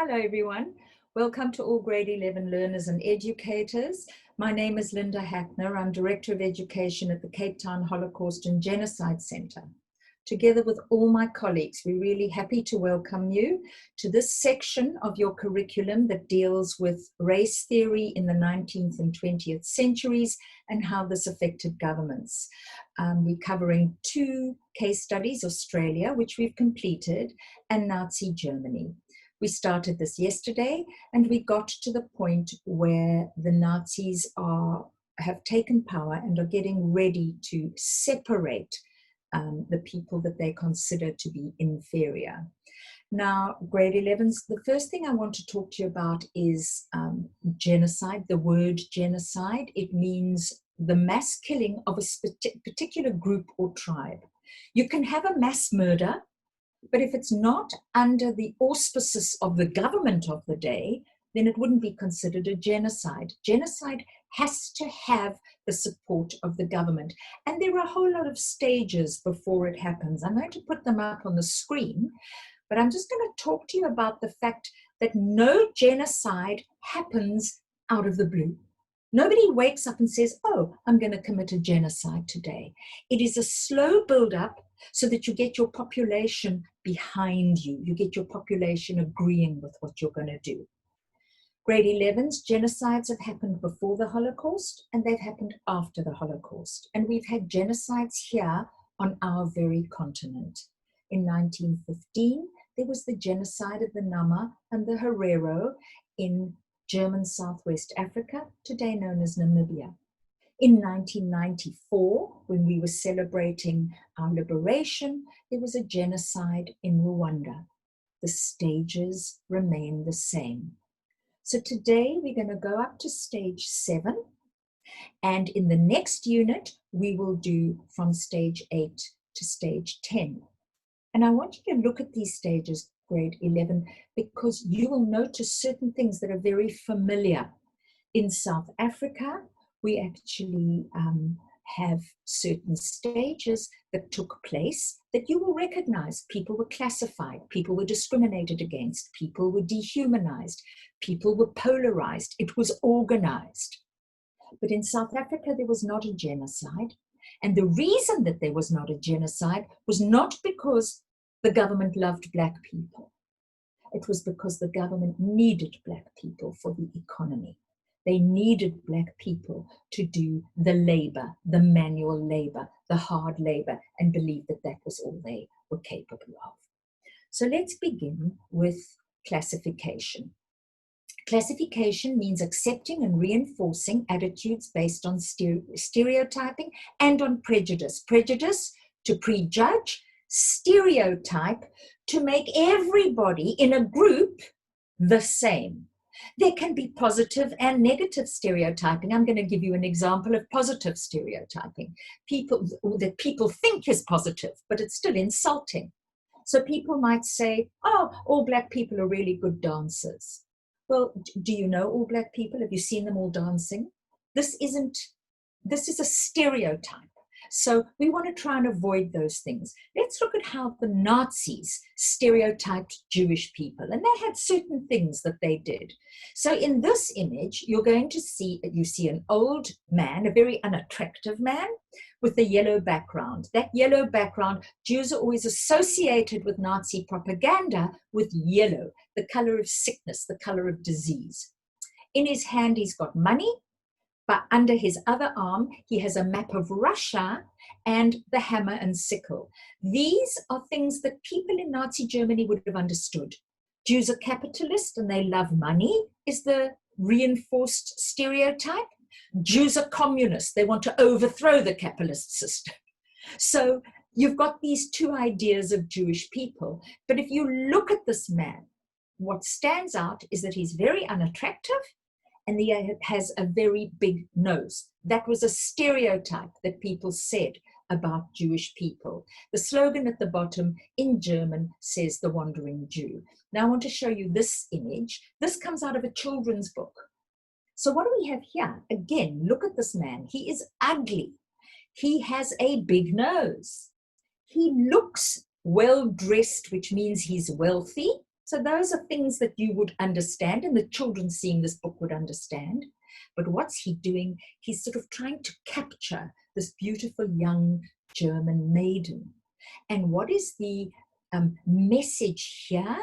Hello, everyone. Welcome to all grade 11 learners and educators. My name is Linda Hackner. I'm Director of Education at the Cape Town Holocaust and Genocide Centre. Together with all my colleagues, we're really happy to welcome you to this section of your curriculum that deals with race theory in the 19th and 20th centuries and how this affected governments. We're covering two case studies, Australia, which we've completed, and Nazi Germany. We started this yesterday and we got to the point where the Nazis have taken power and are getting ready to separate the people that they consider to be inferior. Now, grade 11s, the first thing I want to talk to you about is genocide, the word genocide. It means the mass killing of a particular group or tribe. You can have a mass murder, but if it's not under the auspices of the government of the day, then it wouldn't be considered a genocide. Genocide has to have the support of the government. And there are a whole lot of stages before it happens. I'm going to put them up on the screen, but I'm just going to talk to you about the fact that no genocide happens out of the blue. Nobody wakes up and says, oh, I'm going to commit a genocide today. It is a slow build-up so that you get your population behind you. You get your population agreeing with what you're going to do. Grade 11s, genocides have happened before the Holocaust and they've happened after the Holocaust. And we've had genocides here on our very continent. In 1915, there was the genocide of the Nama and the Herero in German Southwest Africa, today known as Namibia. In 1994, when we were celebrating our liberation, there was a genocide in Rwanda. The stages remain the same. So today we're going to go up to stage 7. And in the next unit, we will do from stage 8 to stage 10. And I want you to look at these stages, grade 11, because you will notice certain things that are very familiar. In South Africa, we actually have certain stages that took place that you will recognize. People were classified, people were discriminated against, people were dehumanized, people were polarized, it was organized. But in South Africa, there was not a genocide. And the reason that there was not a genocide was not because the government loved Black people. It was because the government needed Black people for the economy. They needed Black people to do the labor, the manual labor, the hard labor, and believed that that was all they were capable of. So let's begin with classification. Classification means accepting and reinforcing attitudes based on stereotyping and on prejudice. Prejudice to prejudge, stereotype to make everybody in a group the same. There can be positive and negative stereotyping. I'm going to give you an example of positive stereotyping. That people think is positive, but it's still insulting. So people might say, oh, all Black people are really good dancers. Well, do you know all Black people? Have you seen them all dancing? This is a stereotype. So we want to try and avoid those things. Let's look at how the Nazis stereotyped Jewish people. And they had certain things that they did. So in this image, you're going to see, an old man, a very unattractive man with a yellow background. That yellow background, Jews are always associated with Nazi propaganda with yellow, the color of sickness, the color of disease. In his hand, he's got money. But under his other arm, he has a map of Russia and the hammer and sickle. These are things that people in Nazi Germany would have understood. Jews are capitalist and they love money is the reinforced stereotype. Jews are communist. They want to overthrow the capitalist system. So you've got these two ideas of Jewish people. But if you look at this man, what stands out is that he's very unattractive, and he has a very big nose. That was a stereotype that people said about Jewish people. The slogan at the bottom in German says the wandering Jew. Now I want to show you this image. This comes out of a children's book. So what do we have here? Again, look at this man. He is ugly. He has a big nose. He looks well dressed, which means he's wealthy. So those are things that you would understand, and the children seeing this book would understand. But what's he doing? He's sort of trying to capture this beautiful young German maiden. And what is the message here?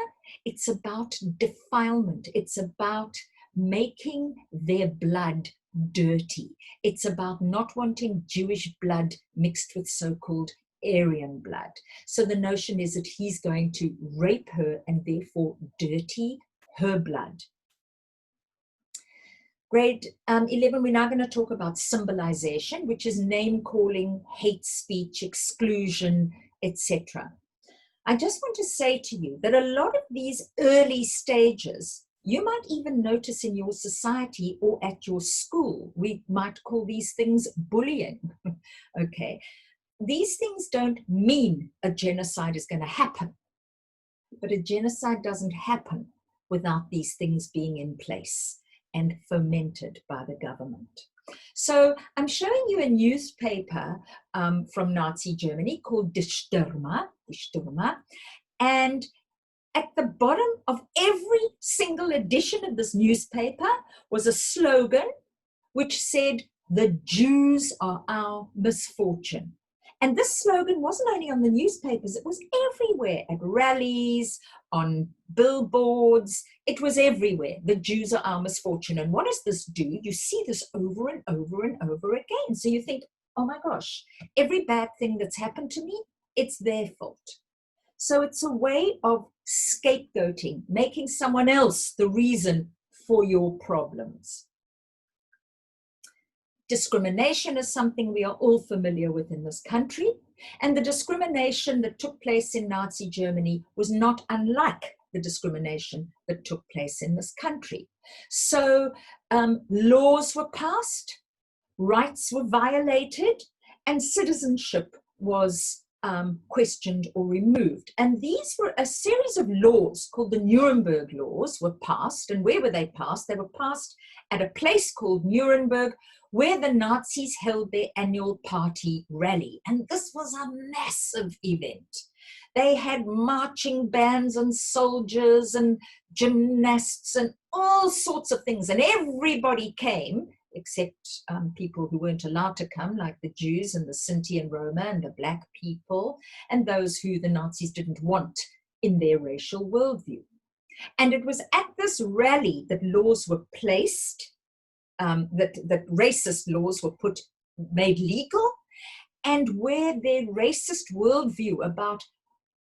It's about defilement. It's about making their blood dirty. It's about not wanting Jewish blood mixed with so-called Aryan blood. So the notion is that he's going to rape her and therefore dirty her blood. Grade 11, we're now going to talk about symbolization, which is name calling, hate speech, exclusion, etc. I just want to say to you that a lot of these early stages, you might even notice in your society or at your school. We might call these things bullying. Okay. These things don't mean a genocide is going to happen, but a genocide doesn't happen without these things being in place and fomented by the government. So I'm showing you a newspaper from Nazi Germany called Die Stürmer, and at the bottom of every single edition of this newspaper was a slogan which said, "The Jews are our misfortune." And this slogan wasn't only on the newspapers, it was everywhere, at rallies, on billboards, it was everywhere. The Jews are our misfortune. And what does this do? You see this over and over and over again. So you think, oh my gosh, every bad thing that's happened to me, it's their fault. So it's a way of scapegoating, making someone else the reason for your problems. Discrimination is something we are all familiar with in this country, and the discrimination that took place in Nazi Germany was not unlike the discrimination that took place in this country. So laws were passed, rights were violated, and citizenship was questioned or removed. And these were a series of laws called the Nuremberg laws were passed. And where were they passed? They were passed at a place called Nuremberg, where the Nazis held their annual party rally. And this was a massive event. They had marching bands and soldiers and gymnasts and all sorts of things. And everybody came, except people who weren't allowed to come, like the Jews and the Sinti and Roma and the black people, and those who the Nazis didn't want in their racial worldview. And it was at this rally that laws were placed, that racist laws were made legal, and where their racist worldview about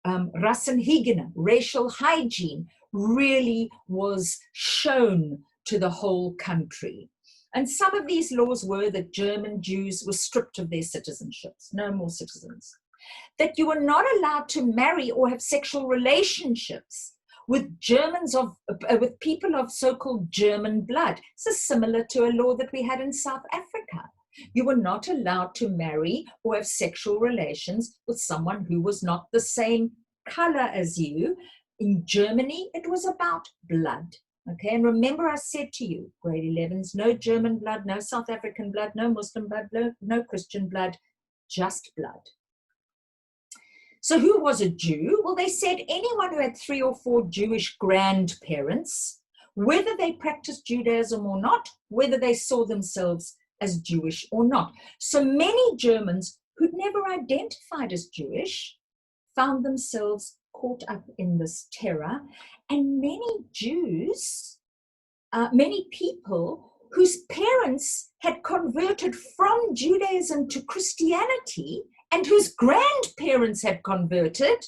Rassenhygiene, racial hygiene, really was shown to the whole country. And some of these laws were that German Jews were stripped of their citizenships, no more citizens. That you were not allowed to marry or have sexual relationships with with people of so-called German blood. This is similar to a law that we had in South Africa. You were not allowed to marry or have sexual relations with someone who was not the same color as you. In Germany, it was about blood. Okay, and remember I said to you, grade 11s, no German blood, no South African blood, no Muslim blood, no Christian blood, just blood. So who was a Jew? Well, they said anyone who had 3 or 4 Jewish grandparents, whether they practiced Judaism or not, whether they saw themselves as Jewish or not. So many Germans who'd never identified as Jewish found themselves caught up in this terror, and many Jews, many people whose parents had converted from Judaism to Christianity and whose grandparents had converted,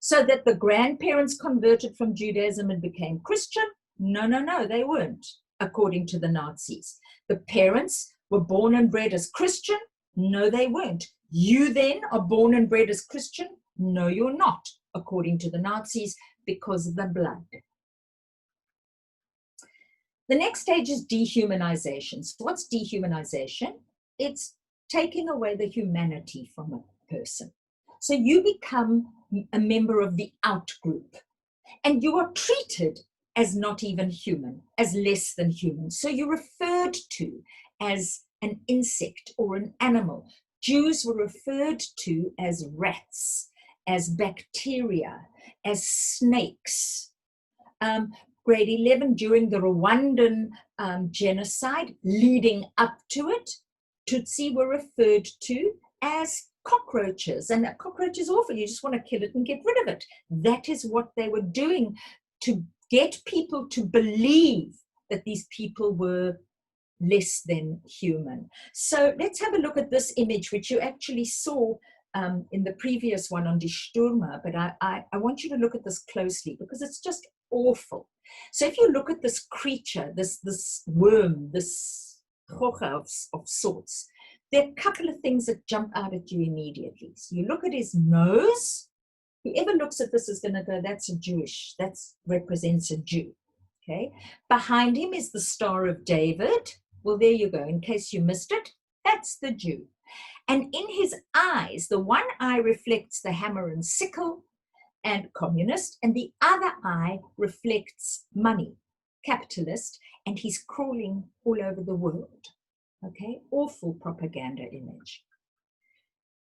so that the grandparents converted from Judaism and became Christian. No, they weren't, according to the Nazis. The parents were born and bred as Christian. No, they weren't. You then are born and bred as Christian. No, you're not, according to the Nazis, because of the blood. The next stage is dehumanization. So what's dehumanization? It's taking away the humanity from a person. So you become a member of the out group, and you are treated as not even human, as less than human. So you're referred to as an insect or an animal. Jews were referred to as rats, as bacteria, as snakes. Grade 11, during the Rwandan genocide, leading up to it, Tutsi were referred to as cockroaches. And a cockroach is awful. You just want to kill it and get rid of it. That is what they were doing to get people to believe that these people were less than human. So let's have a look at this image, which you actually saw in the previous one on Die Stürmer, but I want you to look at this closely because it's just awful. So if you look at this creature, this worm, this hocha of sorts, there are a couple of things that jump out at you immediately. So you look at his nose. Whoever looks at this is going to go, that's a Jewish, that represents a Jew. Okay. Behind him is the Star of David. Well, there you go. In case you missed it, that's the Jew. And in his eyes, the one eye reflects the hammer and sickle and communist, and the other eye reflects money, capitalist, and he's crawling all over the world. Okay, awful propaganda image.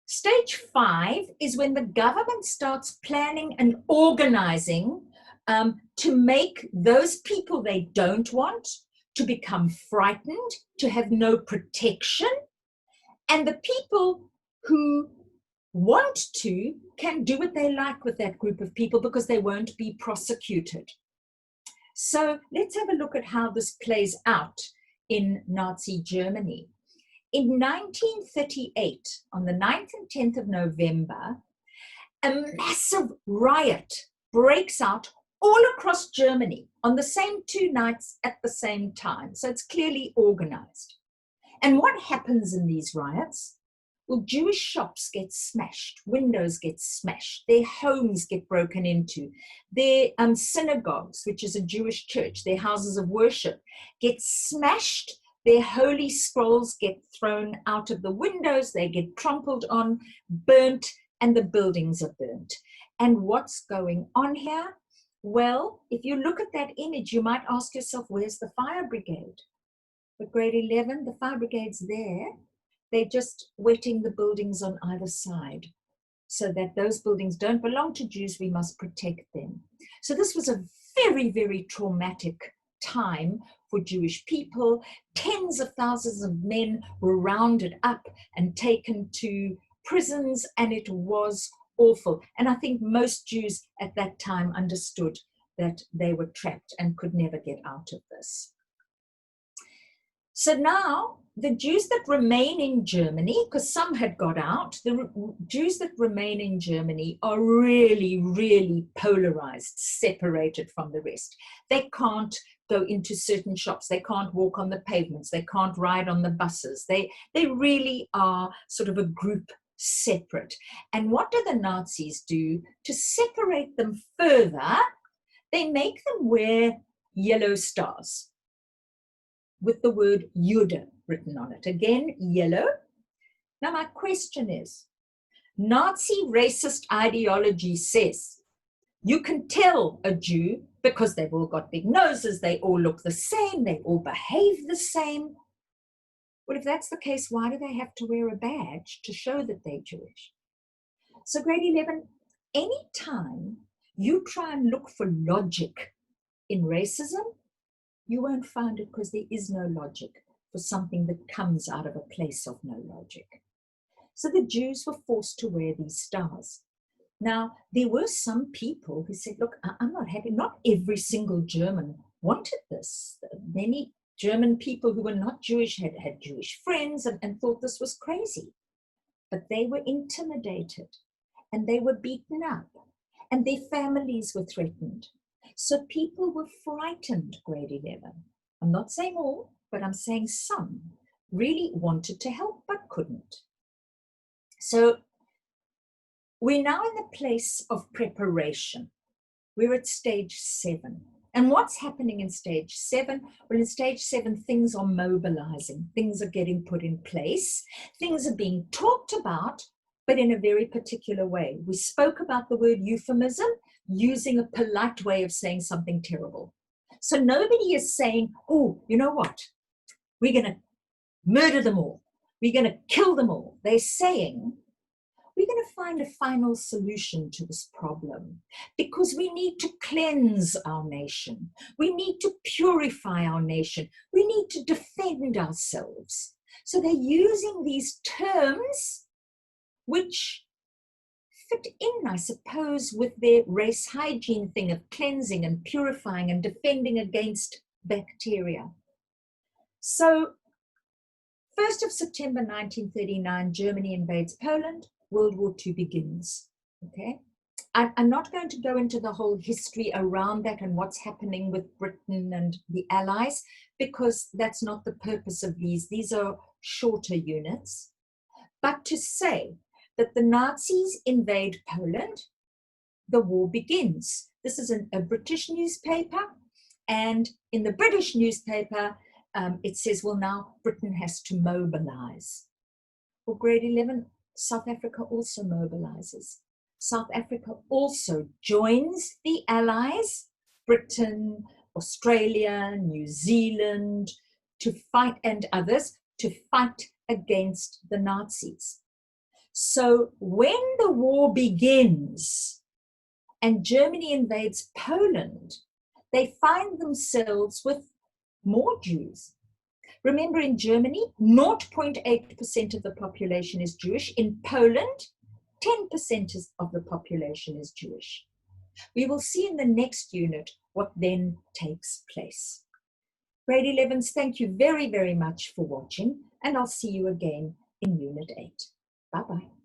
Stage 5 is when the government starts planning and organizing to make those people they don't want to become frightened, to have no protection, and the people who want to can do what they like with that group of people because they won't be prosecuted. So let's have a look at how this plays out in Nazi Germany. In 1938, on the 9th and 10th of November, a massive riot breaks out all across Germany on the same 2 nights at the same time. So it's clearly organized. And what happens in these riots? Well, Jewish shops get smashed, windows get smashed, their homes get broken into, their synagogues, which is a Jewish church, their houses of worship, get smashed, their holy scrolls get thrown out of the windows, they get trampled on, burnt, and the buildings are burnt. And what's going on here? Well, if you look at that image, you might ask yourself, where's the fire brigade? But grade 11, the fire brigade's there. They're just wetting the buildings on either side so that those buildings don't belong to Jews. We must protect them. So this was a very, very traumatic time for Jewish people. Tens of thousands of men were rounded up and taken to prisons, and it was awful. And I think most Jews at that time understood that they were trapped and could never get out of this. So now the Jews that remain in Germany, because some had got out, the Jews that remain in Germany are really, really polarized, separated from the rest. They can't go into certain shops. They can't walk on the pavements. They can't ride on the buses. They really are sort of a group separate. And what do the Nazis do to separate them further? They make them wear yellow stars with the word Jude written on it. Again, yellow. Now my question is, Nazi racist ideology says you can tell a Jew because they've all got big noses, they all look the same, they all behave the same. Well, if that's the case, why do they have to wear a badge to show that they're Jewish? So grade 11, anytime you try and look for logic in racism, you won't find it because there is no logic for something that comes out of a place of no logic. So the Jews were forced to wear these stars. Now, there were some people who said, look, I'm not happy. Not every single German wanted this. Many German people who were not Jewish had Jewish friends and thought this was crazy. But they were intimidated and they were beaten up and their families were threatened. So people were frightened, grade 11. I'm not saying all, but I'm saying some really wanted to help but couldn't. So we're now in the place of preparation. We're at stage 7. And what's happening in stage 7? Well, in stage 7, things are mobilizing. Things are getting put in place. Things are being talked about, but in a very particular way. We spoke about the word euphemism, using a polite way of saying something terrible. So nobody is saying, oh, you know what? We're going to murder them all. We're going to kill them all. They're saying, we're going to find a final solution to this problem, because we need to cleanse our nation. We need to purify our nation. We need to defend ourselves. So they're using these terms which fit in, I suppose, with their race hygiene thing of cleansing and purifying and defending against bacteria. So 1st of September 1939, Germany invades Poland. World War II begins. Okay, I'm not going to go into the whole history around that and what's happening with Britain and the Allies, because that's not the purpose of these. These are shorter units. But to say that the Nazis invade Poland, the war begins. This is a British newspaper, and in the British newspaper, it says, well, now Britain has to mobilize. For grade 11, South Africa also mobilizes. South Africa also joins the Allies, Britain, Australia, New Zealand, to fight, and others, to fight against the Nazis. So when the war begins and Germany invades Poland, they find themselves with more Jews. Remember, in Germany, 0.8% of the population is Jewish. In Poland, 10% of the population is Jewish. We will see in the next unit what then takes place. Grade 11s, thank you very, very much for watching, and I'll see you again in Unit 8. Bye-bye.